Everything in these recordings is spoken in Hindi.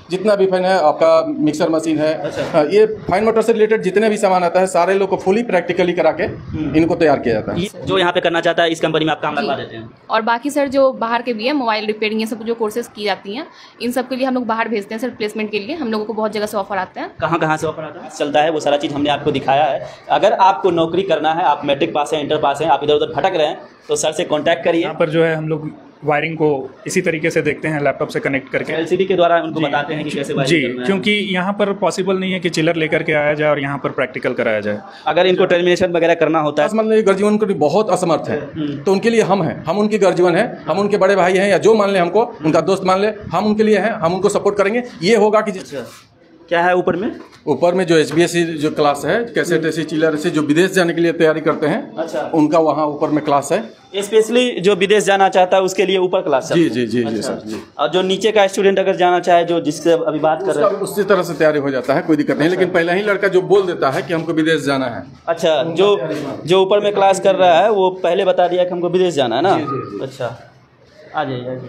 जितना भी फैन है, आपका मिक्सर मशीन है। अच्छा। ये फाइन मोटर से रिलेटेड जितने भी सामान आता है सारे लोग को फुली प्रैक्टिकली करा के इनको तैयार किया जाता है। जो यहाँ पे करना चाहता है इस कंपनी में आप काम लगवा देते हैं। और बाकी सर जो बाहर के भी है, मोबाइल रिपेयरिंग, ये सब जो कोर्सेज की जाती हैं, इन सब के लिए हम लोग बाहर भेजते हैं सर प्लेसमेंट के लिए। हम लोगों को बहुत जगह से ऑफर आते हैं। कहाँ कहाँ से ऑफर आता है, चलता है, वो सारा चीज़ हमने आपको दिखाया है। अगर आपको नौकरी करना है, आप मैट्रिक पास हैं, इंटर पास हैं, आप इधर उधर भटक रहे हैं, तो सर से कांटेक्ट करिए। यहाँ पर जो है हम लोग वायरिंग को इसी तरीके से देखते हैं, लैपटॉप से कनेक्ट करके एलसीडी के द्वारा उनको बताते हैं कि कैसे वायरिंग जी, करना है। क्योंकि यहाँ पर पॉसिबल नहीं है कि चिलर लेकर के आया जाए और यहाँ पर प्रैक्टिकल कराया जाए। अगर इनको टर्मिनेशन वगैरह करना होता है, मान लीजिए गर्जीवन को बहुत असमर्थ है तो उनके लिए हम हैं, हम उनके गर्जीवन हैं, हम उनके बड़े भाई हैं, या जो मान ले हमको, उनका दोस्त मान ले, हम उनके लिए हैं, हम उनको सपोर्ट करेंगे। ये होगा कि क्या है ऊपर में जो HBSC जो क्लास है, कैसेट ऐसी चिलर ऐसी जो विदेश जाने के लिए तैयारी करते हैं, अच्छा, उनका वहाँ ऊपर में क्लास है। स्पेशली जो विदेश जाना चाहता है उसके लिए ऊपर क्लास है। जी जी जी अच्छा। जी सर जी। और जो नीचे का स्टूडेंट अगर जाना चाहे, जो जिससे अभी बात कर रहे हैं, उसी तरह से तैयारी हो जाता है, कोई दिक्कत नहीं। लेकिन पहले ही लड़का जो बोल देता है कि हमको विदेश जाना है। अच्छा, जो ऊपर में क्लास कर रहा है वो पहले बता दिया कि हमको विदेश जाना है ना। अच्छा, आ जाइए।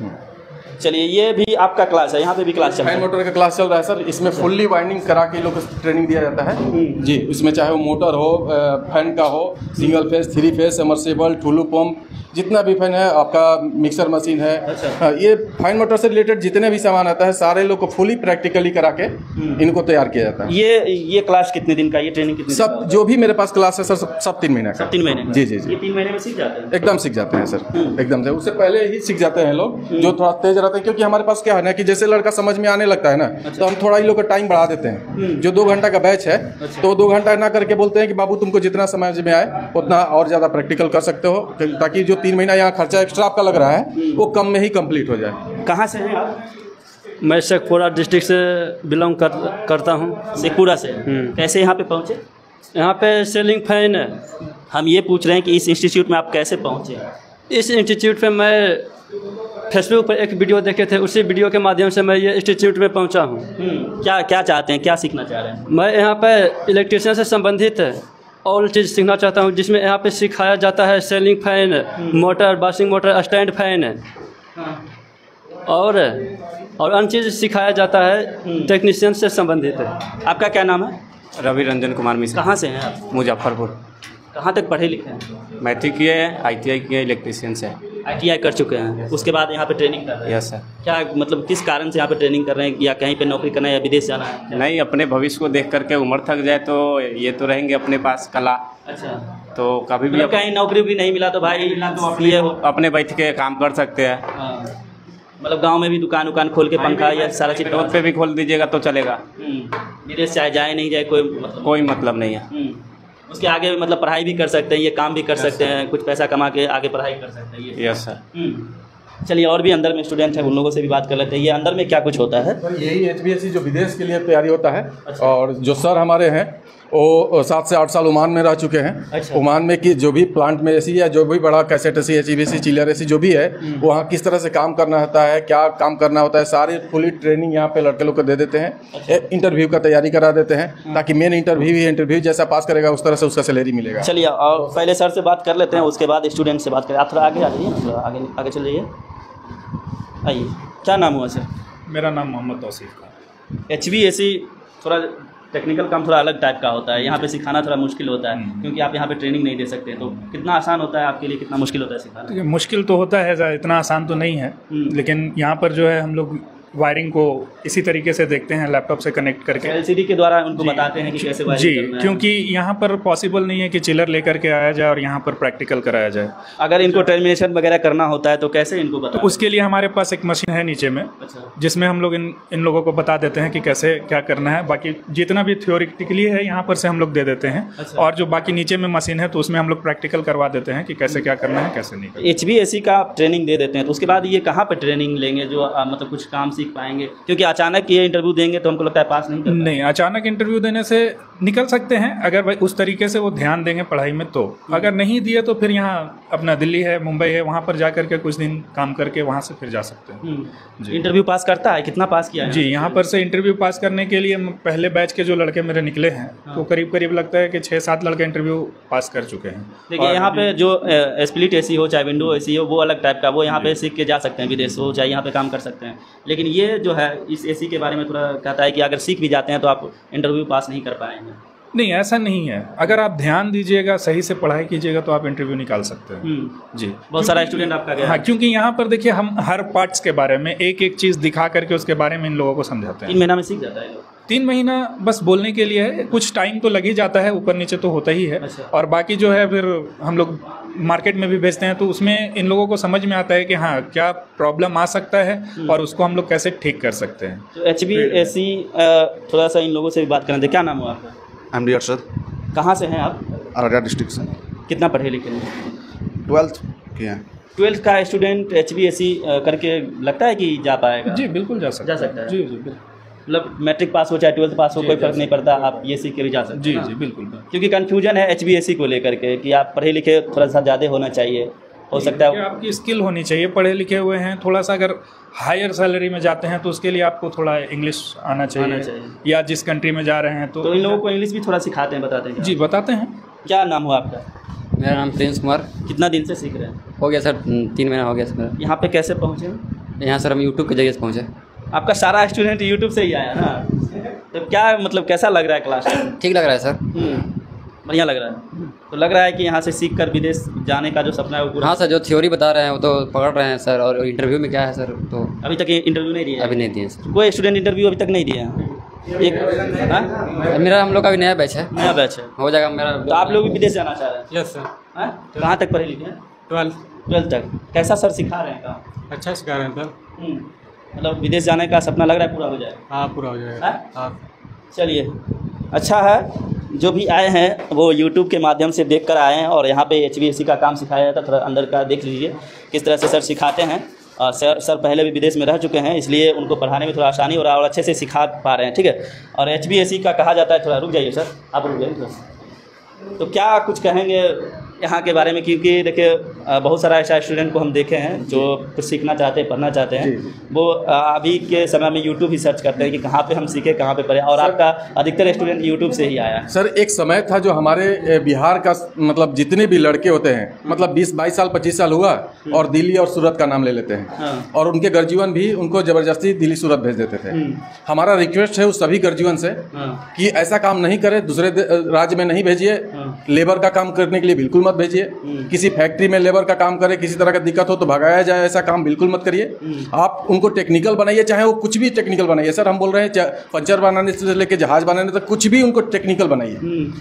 चलिए, ये भी आपका क्लास है, यहाँ पे भी क्लास चल रहा है। फैन मोटर का क्लास चल रहा है सर। इसमें फुल्ली वाइंडिंग करा के लोग को ट्रेनिंग दिया जाता है जी। इसमें चाहे वो मोटर हो, फैन का हो, single phase, 3 face, submersible, Tullu pump, जितना भी फैन है, आपका मिक्सर मशीन है। अच्छा। ये फाइन मोटर से रिलेटेड जितने भी सामान आता है सारे लोग को फुली प्रैक्टिकली करा के इनको तैयार किया जाता है। ये क्लास कितने दिन का, ये ट्रेनिंग कितने सब दिन का? जो भी मेरे पास क्लास है सर, सब 3 महीने का। 3 महीने का? जी जी जी। ये 3 महीने में सीख जाते हैं? एकदम सीख जाते हैं सर, एकदम से। उससे पहले ही सीख जाते हैं लोग, जो थोड़ा तेज रहते हैं। क्योंकि हमारे पास क्या है ना कि जैसे लड़का समझ में आने लगता है ना, तो हम थोड़ा ही लोग का टाइम बढ़ा देते हैं। जो 2 घंटा का बैच है, तो 2 घंटा ना करके बोलते हैं कि बाबू तुमको जितना समझ में आए उतना और ज़्यादा प्रैक्टिकल कर सकते हो, ताकि जो 3 महीना यहाँ खर्चा एक्स्ट्रा आपका लग रहा है वो कम में ही कंप्लीट हो जाए। कहाँ से हैं आप? मैं शेखपुरा डिस्ट्रिक्ट से बिलोंग करता हूँ। शेखपुरा से? कैसे यहाँ पे पहुँचे? यहाँ पे सेलिंग फैन है। हम ये पूछ रहे हैं कि इस इंस्टीट्यूट में आप कैसे पहुँचे? इस इंस्टीट्यूट पे मैं फेसबुक पर एक वीडियो देखे थे, उसी वीडियो के माध्यम से मैं ये इंस्टीट्यूट में पहुँचा हूँ। क्या क्या चाहते हैं, क्या सीखना चाह रहे हैं? मैं यहाँ पे इलेक्ट्रिशियन से संबंधित ऑल चीज़ सीखना चाहता हूँ, जिसमें यहाँ पे सिखाया जाता है ceiling fan, motor, washing motor, stand fan और अन्य चीज़ सिखाया जाता है टेक्नीशियन से संबंधित है। आपका क्या नाम है? रवि रंजन कुमार मिश्रा। कहाँ से हैं आप? मुजफ्फरपुर। कहाँ तक पढ़े लिखे हैं? मैट्रिक किए हैं, ITI किए, इलेक्ट्रीशियन से। ITI कर चुके हैं, उसके बाद यहाँ पे ट्रेनिंग कर रहे हैं? Yes sir. क्या मतलब किस कारण से यहाँ पे ट्रेनिंग कर रहे हैं, या कहीं पे नौकरी करना है या विदेश जाना है? नहीं, अपने भविष्य को देख करके उम्र थक जाए तो ये तो रहेंगे अपने पास कला। अच्छा, तो कभी भी मतलब कहीं नौकरी भी नहीं मिला तो भाई ये हो, अपने बैठ के काम कर सकते हैं। हाँ। मतलब गांव में भी दुकान खोल के पंखा या सारा चीज़ रोड पे भी खोल दीजिएगा तो चलेगा। विदेश चाहे जाए नहीं जाए कोई मतलब नहीं है। उसके आगे मतलब पढ़ाई भी कर सकते हैं, ये काम भी कर सकते हैं, कुछ पैसा कमा के आगे पढ़ाई कर सकते हैं। Yes sir. चलिए, और भी अंदर में स्टूडेंट हैं, उन लोगों से भी बात कर लेते हैं। ये अंदर में क्या कुछ होता है? यही HBSC जो विदेश के लिए तैयारी होता है। अच्छा। और जो सर हमारे हैं वो 7 से 8 साल ओमान में रह चुके हैं। अच्छा। ओमान में कि जो भी प्लांट में ऐसी या जो भी बड़ा कैसेट ऐसी, HBSC चिलर ऐसी जो भी है, वहाँ किस तरह से काम करना होता है, क्या काम करना होता है, सारी फुली ट्रेनिंग यहाँ पे लड़के लोग को दे देते हैं। अच्छा। इंटरव्यू का तैयारी करा देते हैं, ताकि मेन इंटरव्यू जैसा पास करेगा उस तरह से उसका सैलरी मिलेगा। चलिए, और पहले सर से बात कर लेते हैं, उसके बाद स्टूडेंट से बात करें। आप थोड़ा आगे आ जाइए, थोड़ा आगे चल जाइए, आइए। क्या नाम हुआ सर? मेरा नाम मोहम्मद तौसीफ। HBSC थोड़ा टेक्निकल काम थोड़ा अलग टाइप का होता है, यहाँ पे सिखाना थोड़ा मुश्किल होता है, क्योंकि आप यहाँ पे ट्रेनिंग नहीं दे सकते। तो कितना आसान होता है आपके लिए, कितना मुश्किल होता है सिखाना? मुश्किल तो होता है, इतना आसान तो नहीं है। लेकिन यहाँ पर जो है हम लोग वायरिंग को इसी तरीके से देखते हैं, लैपटॉप से कनेक्ट करके LCD के द्वारा उनको बताते हैं कि कैसे वायरिंग करना है। क्योंकि यहाँ पर पॉसिबल नहीं है कि चिलर लेकर के आया जाए और यहाँ पर प्रैक्टिकल कराया जाए। अगर इनको टर्मिनेशन वगैरह करना होता है तो कैसे इनको बताते हैं? तो उसके लिए हमारे पास एक मशीन है नीचे में। अच्छा। जिसमें हम लोग इन लोगों को बता देते हैं कि कैसे क्या करना है। बाकी जितना भी थ्योरेटिकली है यहाँ पर से हम लोग दे देते हैं। अच्छा। और जो बाकी नीचे में मशीन है तो उसमें हम लोग प्रैक्टिकल करवा देते हैं कि कैसे क्या करना है, कैसे नहीं करना। HBSC का ट्रेनिंग दे देते हैं, तो उसके बाद ये कहाँ पर ट्रेनिंग लेंगे जो मतलब कुछ काम सीख पाएंगे? क्योंकि अचानक ये इंटरव्यू देंगे तो हमको लगता है पास नहीं करना। नहीं, अचानक इंटरव्यू देने से निकल सकते हैं अगर भाई उस तरीके से वो ध्यान देंगे पढ़ाई में, तो अगर नहीं दिए तो फिर यहाँ अपना दिल्ली है, मुंबई है, वहाँ पर जा करके कुछ दिन काम करके वहाँ से फिर जा सकते हैं। जी। इंटरव्यू पास करता है? कितना पास किया है? जी, यहाँ पर से इंटरव्यू पास करने के लिए पहले बैच के जो लड़के मेरे निकले हैं तो करीब करीब लगता है कि 6-7 लड़के इंटरव्यू पास कर चुके हैं। देखिए यहाँ पे जो स्प्लिट एसी हो चाहे विंडो एसी हो, वो अलग टाइप का, वो यहाँ पे सीख के जा सकते हैं, विदेश हो चाहे यहाँ पे काम कर सकते हैं। लेकिन ये जो है इस एसी के बारे में थोड़ा कहता है कि अगर सीख भी जाते हैं तो आप इंटरव्यू पास नहीं कर पाएंगे। नहीं, ऐसा नहीं है। अगर आप ध्यान दीजिएगा, सही से पढ़ाई कीजिएगा तो आप इंटरव्यू निकाल सकते हैं। जी, बहुत सारा स्टूडेंट आपका गया। हाँ, क्योंकि यहाँ पर देखिए हम हर पार्ट्स के बारे में एक एक चीज़ दिखा करके उसके बारे में इन लोगों को समझाते हैं। 3 महीना में सीख जाता है? 3 महीना बस बोलने के लिए है, कुछ टाइम तो लग ही जाता है, ऊपर नीचे तो होता ही है। अच्छा। और बाकी जो है फिर हम लोग मार्केट में भी बेचते हैं तो उसमें इन लोगों को समझ में आता है कि हाँ क्या प्रॉब्लम आ सकता है और उसको हम लोग कैसे ठीक कर सकते हैं। तो HVAC थोड़ा सा इन लोगों से भी बात करना थे। क्या नाम हुआ आपका? MD अरशद, कहाँ से हैं आप? अररिया डिस्ट्रिक्ट से। कितना पढ़े लिखे हैं? 12th किया है। 12th का स्टूडेंट HVAC करके लगता है कि जा पाएगा? जी बिल्कुल जा सकता है। जी बिल्कुल। मतलब मैट्रिक पास हो चाहे 12th पास हो, कोई फर्क नहीं पड़ता, आप ये सीख के भी जा सकते जी हैं। जी बिल्कुल। क्योंकि कन्फ्यूजन है HVAC को लेकर के कि आप पढ़े लिखे थोड़ा सा ज़्यादा होना चाहिए, हो सकता है आपकी स्किल होनी चाहिए। पढ़े लिखे हुए हैं, थोड़ा सा अगर हायर सैलरी में जाते हैं तो उसके लिए आपको थोड़ा इंग्लिश आना चाहिए। या जिस कंट्री में जा रहे हैं तो इन लोगों को इंग्लिश भी थोड़ा सिखाते हैं, बताते हैं? जी बताते हैं। क्या नाम हुआ आपका? मेरा नाम प्रिंस कुमार। कितना दिन से सीख रहे हैं? हो गया सर 3 महीना हो गया सर। यहाँ पे कैसे पहुँचे? यहाँ सर हम यूट्यूब के जरिए से पहुँचे। आपका सारा स्टूडेंट यूट्यूब से ही आया ना? तो क्या मतलब कैसा लग रहा है क्लास? ठीक लग रहा है सर। बढ़िया लग रहा है। तो लग रहा है कि यहाँ से सीख कर विदेश जाने का जो सपना है वो पूरा? हाँ सर, जो थ्योरी बता रहे हैं वो तो पकड़ रहे हैं सर, और इंटरव्यू में क्या है सर तो अभी तक इंटरव्यू नहीं दिया? अभी नहीं दिए सर। कोई स्टूडेंट इंटरव्यू अभी तक नहीं दिया है? मेरा हम लोग का भी नया बैच है। नया बैच है, हो जाएगा मेरा। तो आप लोग भी विदेश जाना चाह रहे हैं? Yes sir. कहाँ तक पढ़े लिखे हैं? 12th तक। कैसा सर सिखा रहे हैं काम? अच्छा सिखा रहे हैं सर। मतलब विदेश जाने का सपना लग रहा है पूरा हो जाएगा? हाँ पूरा हो जाएगा। हाँ चलिए, अच्छा है जो भी आए हैं वो YouTube के माध्यम से देख कर आए हैं, और यहाँ पे HVAC का काम सिखाया जाता है। थोड़ा अंदर का देख लीजिए किस तरह से सर सिखाते हैं। सर पहले भी विदेश में रह चुके हैं, इसलिए उनको पढ़ाने में थोड़ा आसानी हो रहा है और अच्छे से सिखा पा रहे हैं। ठीक है। और HVAC का कहा जाता है, थोड़ा रुक जाइए सर, आप रुक जाइए थोड़ा। तो क्या कुछ कहेंगे यहाँ के बारे में? क्योंकि देखिए बहुत सारा ऐसा स्टूडेंट को हम देखे हैं जो कुछ सीखना चाहते हैं, पढ़ना चाहते हैं, वो अभी के समय में यूट्यूब ही सर्च करते हैं कि कहाँ पे हम सीखें, कहाँ पे पढ़ें। और आपका अधिकतर स्टूडेंट यूट्यूब से ही आया है। सर एक समय था जो हमारे बिहार का मतलब जितने भी लड़के होते हैं मतलब 20-22 साल 25 साल हुआ और दिल्ली और सूरत का नाम ले लेते हैं। और उनके गर्जीवन भी उनको ज़बरदस्ती दिल्ली सूरत भेज देते थे। हमारा रिक्वेस्ट है उस सभी गर्जीवन से कि ऐसा काम नहीं करें, दूसरे राज्य में नहीं भेजिए। लेबर का काम करने के लिए बिल्कुल मत भेजिए। किसी फैक्ट्री में लेबर का काम करे, किसी तरह का दिक्कत हो तो भगाया जाए, ऐसा काम बिल्कुल मत करिए। आप उनको टेक्निकल बनाइए, चाहे वो कुछ भी टेक्निकल बनाइए। सर हम बोल रहे हैं पंचर बनाने से लेके जहाज बनाने तक कुछ भी उनको टेक्निकल बनाइए।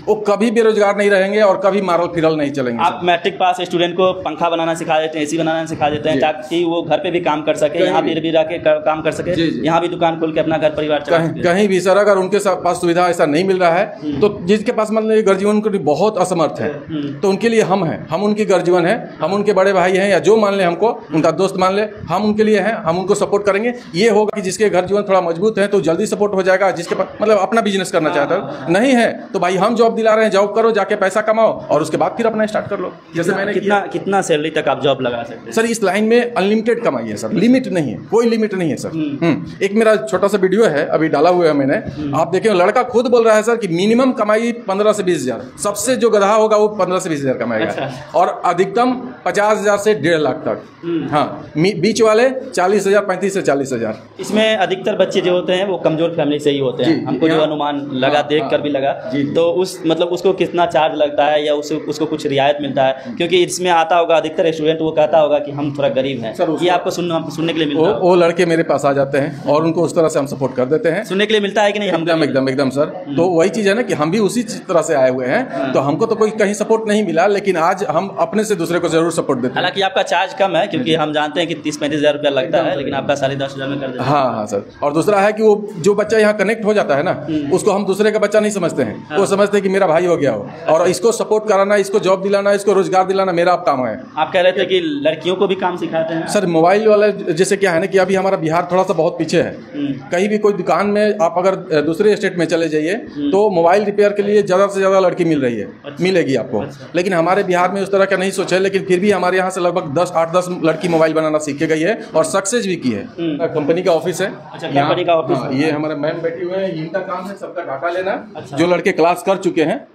वो कभी बेरोजगार नहीं रहेंगे और कभी मारल फिरल नहीं चलेंगे। आप मैट्रिक पास स्टूडेंट को पंखा बनाना सिखा देते हैं, AC बनाना सिखा देते हैं, ताकि वो घर पे भी काम कर सके, यहाँ भी रह के काम कर सके, यहाँ भी दुकान खोल के अपना घर परिवार चला सके। कहीं भी सर अगर उनके पास सुविधा ऐसा नहीं मिल रहा है तो जिसके पास मतलब गर्जीवन को बहुत असमर्थ है तो उनके लिए हम हैं, हम उनकी गर्जीवन है, हम उनके बड़े भाई हैं, या जो मान ले हमको, उनका दोस्त मान ले, हम उनके लिए हैं, हम उनको सपोर्ट करेंगे। ये होगा कि जिसके घर जीवन थोड़ा मजबूत है तो जल्दी सपोर्ट हो जाएगा। जिसके पास मतलब अपना बिजनेस करना चाहता है नहीं है तो भाई हम जॉब दिला रहे हैं, जॉब करो, जाके पैसा कमाओ और उसके बाद फिर अपना स्टार्ट कर लो। जैसे मैंने कितना सैलरी तक आप जॉब लगा सकते हैं? सर इस लाइन में अनलिमिटेड कमाई है सर, लिमिट नहीं है, कोई लिमिट नहीं है सर। एक मेरा छोटा सा वीडियो है अभी डाला हुआ है मैंने, आप देखें, लड़का खुद बोल रहा है सर कि मिनिमम कमाई 15 से 20 हज़ार, सबसे जो गधा होगा वो 15 से 20 हज़ार कमाएगा और अधिकतम 50,000 से 1.5 लाख तक। हाँ, बीच वाले 40,000, 35 से 40,000। इसमें अधिकतर बच्चे जो होते हैं वो कमजोर फैमिली से ही होते हैं, हमको जो अनुमान लगा, देख कर भी लगा। तो उस मतलब उसको कितना चार्ज लगता है या उसको कुछ रियायत मिलता है? क्योंकि इसमें आता होगा अधिकतर स्टूडेंट वो कहता होगा कि हम थोड़ा गरीब हैं, ये आपको सुनने के लिए मिलता है? वो लड़के मेरे पास आ जाते हैं और उनको उस तरह से हम सपोर्ट कर देते हैं। सुनने के लिए मिलता है कि नहीं? एकदम सर। तो वही चीज़ है ना कि हम भी उसी तरह से आए हुए हैं, तो हमको तो कोई कहीं सपोर्ट नहीं मिला, लेकिन आज हम अपने से दूसरे को जरूर सपोर्ट देते हैं। हालांकि आपका चार्ज कम है, क्योंकि हम जानते हैं कि 30-35 हज़ार रुपया लगता है, लेकिन आपका 10,500 में कर देते हैं। हाँ सर। और दूसरा है कि वो जो बच्चा यहाँ कनेक्ट हो जाता है ना, उसको हम दूसरे का बच्चा नहीं समझते हैं, वो समझते हैं कि मेरा भाई हो गया हो, और इसको सपोर्ट कराना, इसको जॉब दिलाना, इसको रोजगार दिलाना मेरा अब काम है। आप कह रहे थे कि लड़कियों को भी काम सिखाते हैं? सर मोबाइल वाला जैसे क्या है ना कि अभी हमारा बिहार थोड़ा सा बहुत पीछे है। कहीं भी कोई दुकान में आप अगर दूसरे स्टेट में चले जाइए तो मोबाइल रिपेयर के लिए ज़्यादा से ज़्यादा लड़की मिल रही है, मिलेगी आपको। लेकिन हमारे बिहार में उस तरह का नहीं सोचा है, लेकिन फिर भी हमारे यहाँ से लगभग 8-10 लड़की मोबाइल बनाना सीख के गई है और सक्सेस भी की है। कंपनी का ऑफिस है। अच्छा, कंपनी का ऑफिस। हाँ, ये हमारे मैम बैठी हुए हैं, इनका काम है सबका डाटा लेना। जो लड़के क्लास कर चुके हैं।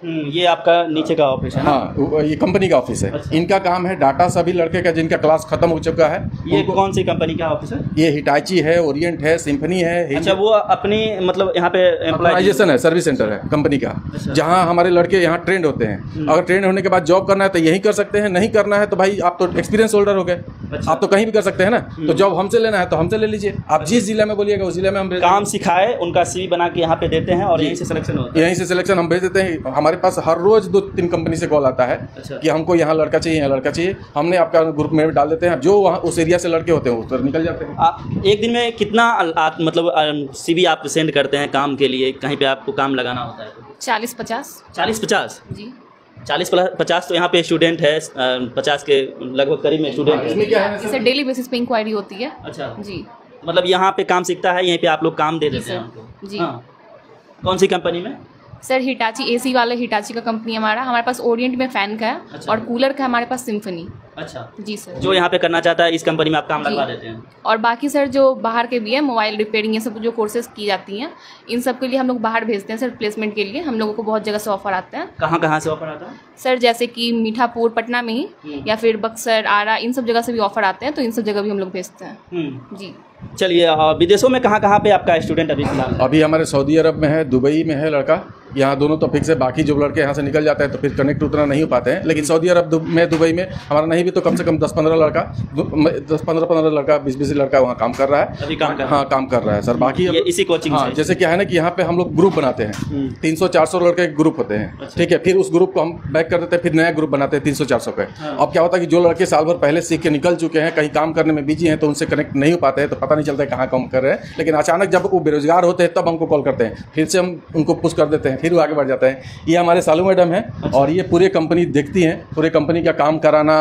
ये आपका नीचे का ऑफिस है ना? हाँ, ये कंपनी का ऑफिस है। इनका काम है डाटा सभी लड़के का जिनका क्लास खत्म हो चुका है। ये कौन सी कंपनी का ऑफिस है? ये हिटाची है, ओरिएंट है, सिम्फनी है। अच्छा, वो अपनी मतलब यहाँ पे एम्प्लॉयजेशन है, सर्विस सेंटर है कंपनी का। जहाँ हमारे लड़के यहाँ ट्रेंड होते हैं। अगर ट्रेंड होने के बाद जॉब करना है तो यही कर सकते हैं, नहीं करना है तो भाई आप तो एक्सपीरियंस होल्डर हो गए, आप तो कहीं भी कर सकते हैं ना। तो जॉब हमसे लेना है तो हमसे ले लीजिए, आप जिस जिले में बोलिएगा उस जिले में हम काम सिखाए, उनका CV बना के यहाँ पे देते हैं और यहीं से सिलेक्शन होता है। यहीं से सिलेक्शन हम भेज देते हैं। हमारे पास हर रोज 2-3 कंपनी से कॉल आता है कि हमको यहाँ लड़का चाहिए, यहाँ लड़का चाहिए। हमने आपका ग्रुप में डाल देते हैं, जो वहाँ उस एरिया से लड़के होते हैं उधर निकल जाते हैं। आप एक दिन में कितना मतलब CV आप सेंड करते हैं काम के लिए? कहीं पे आपको काम लगाना होता है? 40-50। 40-50 जी। 40-50 तो यहाँ पे स्टूडेंट है, 50 के लगभग करीब में स्टूडेंट है। इससे डेली बेसिस पे इंक्वायरी होती है। अच्छा जी। मतलब यहाँ पे काम सीखता है, यहीं पे आप लोग काम दे देते हैं उनको? जी। हाँ। कौन सी कंपनी में? सर हिटाची AC वाले, हिटाची का कंपनी हमारे पास ओरिएंट में फ़ैन का है। अच्छा। और कूलर का हमारे पास सिम्फनी। अच्छा जी सर। जो यहाँ पे करना चाहता है इस कंपनी में आप काम लगवा देते हैं? और बाकी सर जो बाहर के भी है, मोबाइल रिपेयरिंग, ये सब जो कोर्सेज की जाती हैं, इन सब के लिए हम लोग बाहर भेजते हैं सर प्लेसमेंट के लिए। हम लोगों को बहुत जगह से ऑफर आते हैं। कहाँ से ऑफर आता है सर? जैसे कि मीठापुर पटना में ही, या फिर बक्सर, आरा, इन सब जगह से भी ऑफर आते हैं, तो इन सब जगह भी हम लोग भेजते हैं। जी। चलिए, विदेशों में कहाँ पे आपका स्टूडेंट अभी फिलहाल? अभी हमारे सऊदी अरब में है, दुबई में है लड़का। यहाँ दोनों तो फिक्स है, बाकी जो लड़के यहाँ से निकल जाते हैं तो फिर कनेक्ट उतना नहीं हो पाते हैं। लेकिन सऊदी अरब में, दुबई में हमारा नहीं भी तो कम से कम 10-15 लड़का, 10-15 लड़का, 20-20 लड़का वहाँ काम कर रहा है। अभी काम कर? हाँ, काम कर रहा है सर। बाकी इसी कोचिंग हाँ, जैसे क्या है ना कि यहाँ पे हम लोग ग्रुप बनाते हैं। 300-400 लड़के ग्रुप होते हैं, ठीक है। फिर उस ग्रुप को हम बैक कर देते हैं, फिर नया ग्रुप बनाते हैं 300-400 का। अब क्या होता है कि जो लड़के साल भर पहले सीख के निकल चुके हैं, कहीं काम करने में बिजी हैं, तो उनसे कनेक्ट नहीं हो पाते हैं, तो पता नहीं चलता है कहाँ काम कर रहे हैं। लेकिन अचानक जब वो बेरोजगार होते हैं तब हमको कॉल करते हैं, फिर से हम उनको पुश कर देते हैं, फिर वो आगे बढ़ जाते हैं। ये हमारे सालू मैडम है। और ये पूरे कंपनी देखती हैं, पूरे कंपनी का काम कराना,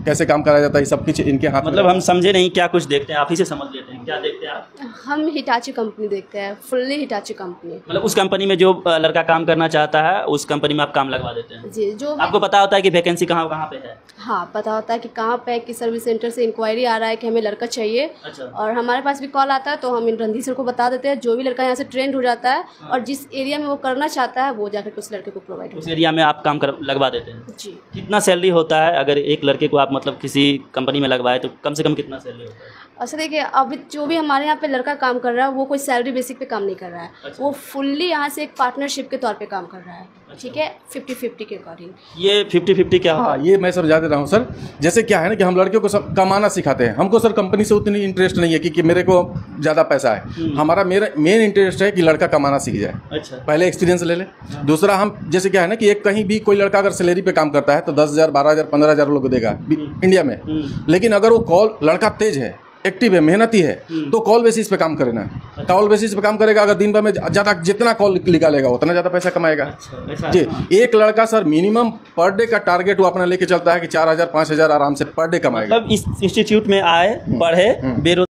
कैसे काम कराया जाता है, ये सब कुछ इनके हाथ। मतलब हम समझे नहीं, क्या कुछ देखते हैं? आप ही से समझ लेते हैं, क्या देखते हैं आप? हम हिटाची कंपनी देखते हैं, फुल्ली हिटाची कंपनी। मतलब उस कंपनी में जो लड़का काम करना चाहता है उस कंपनी में आप काम लगवा देते हैं? जी। जो आपको पता होता है कि वैकेंसी कहाँ पे है? हाँ, पता होता है कि कहाँ पे, कि सर्विस सेंटर से इंक्वायरी आ रहा है कि हमें लड़का चाहिए। अच्छा। और हमारे पास भी कॉल आता है तो हम रणधीर सर को बता देते हैं। जो भी लड़का यहाँ से ट्रेंड हो जाता है और जिस एरिया में वो करना चाहता है वो जाकर उस लड़के को प्रोवाइड उस एरिया में आप काम लगवा देते हैं? जी। कितना सैलरी होता है अगर एक लड़के को आप मतलब किसी कंपनी में लगवाए तो कम से कम कितना सैलरी होता है? अच्छा, देखिए अभी जो भी हमारे यहाँ पे लड़का काम कर रहा है वो कोई सैलरी बेसिक पे काम नहीं कर रहा है। अच्छा। वो फुल्ली यहाँ से एक पार्टनरशिप के तौर पे काम कर रहा है। ठीक है, 50-50 के अकॉर्डिंग। ये 50-50 क्या? हाँ, ये मैं समझा दे रहा हूँ सर। जैसे क्या है ना कि हम लड़कियों को सब कमाना सिखाते हैं। हमको सर कंपनी से उतनी इंटरेस्ट नहीं है कि मेरे को ज़्यादा पैसा है। मेरा मेन इंटरेस्ट है कि लड़का कमाना सीख जाए। अच्छा। पहले एक्सपीरियंस ले ले। दूसरा, हम जैसे क्या है ना कि एक कहीं भी कोई लड़का अगर सैलरी पे काम करता है तो 10,000, 12,000, 15,000 लोग देगा इंडिया में। लेकिन अगर वो लड़का तेज है, एक्टिव है, मेहनती है, तो कॉल बेसिस पे काम करे ना। कॉल बेसिस पे काम करेगा, अगर दिन भर में ज़्यादा जितना कॉल निकालेगा उतना ज़्यादा पैसा कमाएगा। अच्छा। जी। एक लड़का सर मिनिमम पर डे का टारगेट वो अपना लेके चलता है कि 4,000, 5,000 आराम से पर डे कमाएगा। मतलब इस इंस्टीट्यूट में आए, पढ़े, बेरोजगार